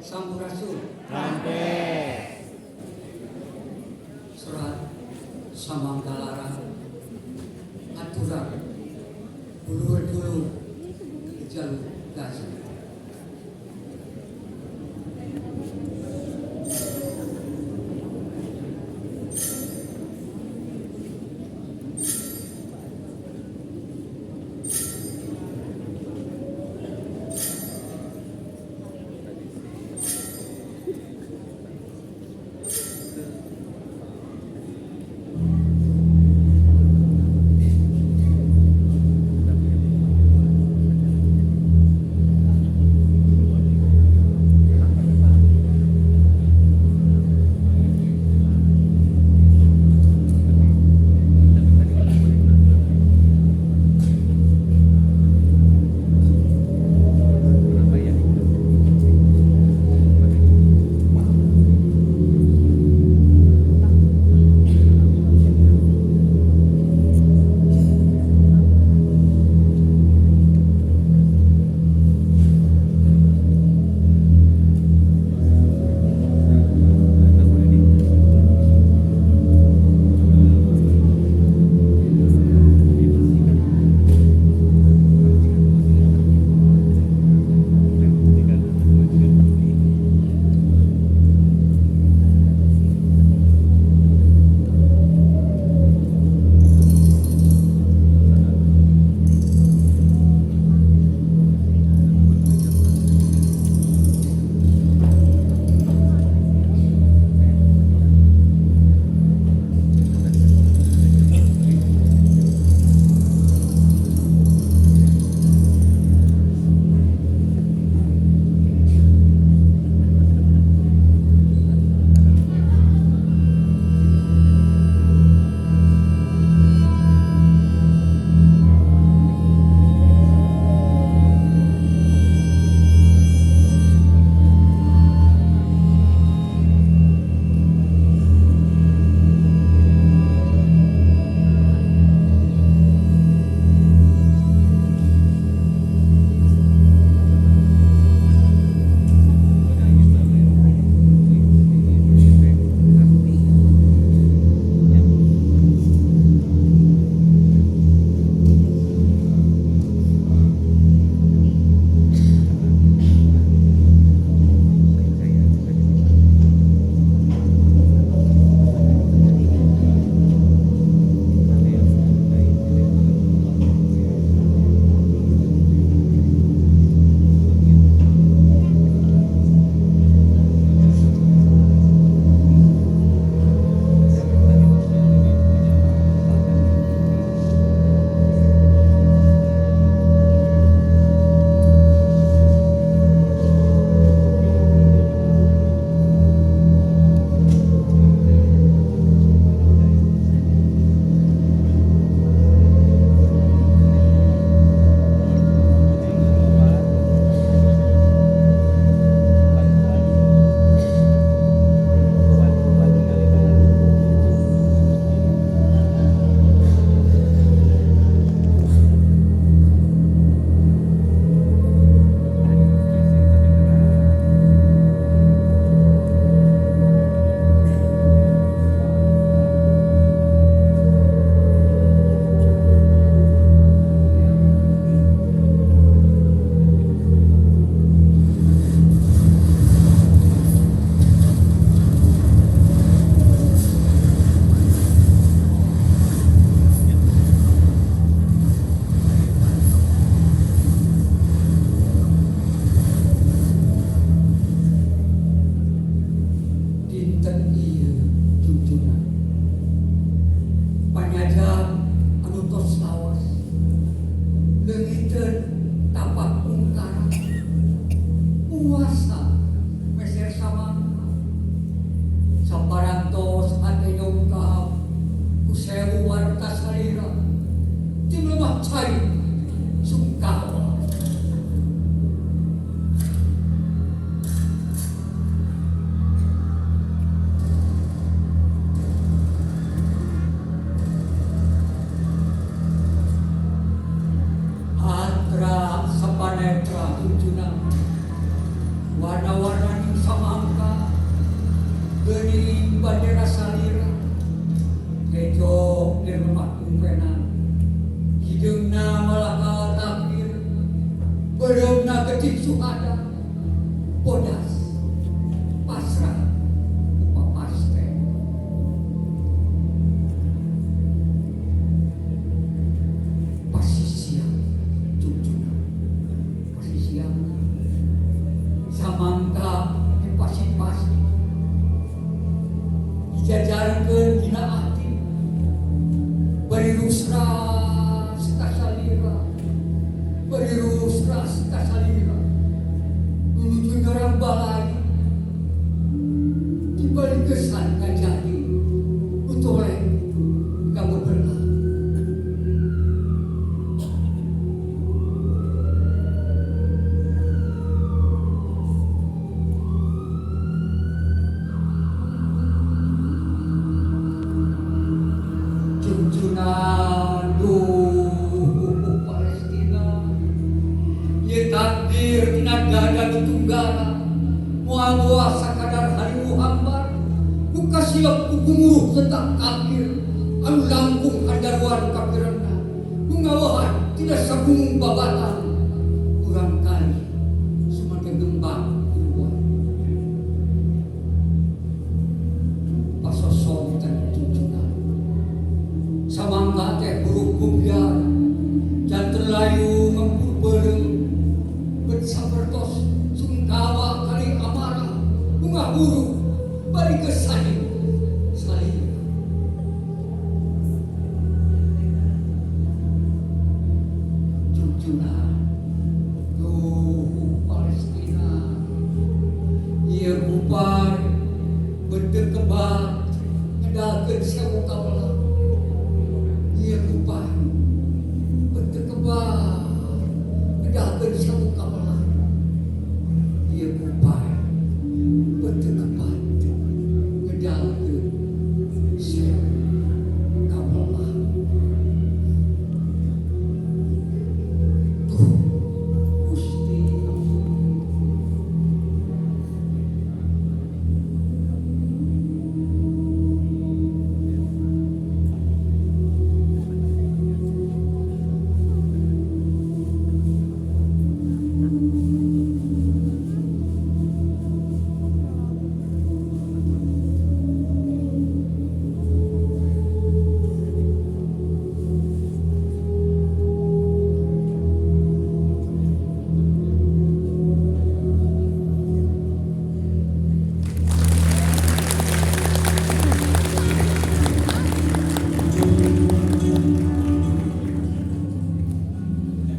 Sampurasun. Rampes. Surat Samanggalara aturan dulur-dulur di jalur Gaza. warna-warna yang samangka geuning bandera salira hejo di rumah kumpenan hideungna malaka takdir bereumna ketik suhada bodas pasrah papaste pasisian cucuna pasisian samangka dipasi-pasi dijajarkeun dina ati bari rusra sekasalira bari rusra sekasalira menuju nerang balai dibalik kesan ngajari utoleh kamu benar Junjungan Palestina ye takdir tinagada tunggala mual sakadar harimu hambar buka silap kukunguruh tentang kafir anu langkung handarwan kafiranna mengawahan tidak sabung babatan kurang kali semakin gembang kubuan pasosong dan junjungan samangka teh buruk kubiar dan terlayu ngempur bereng bersabertos sungkawa kali amarah bunga buruk bari kesaling saling junjungan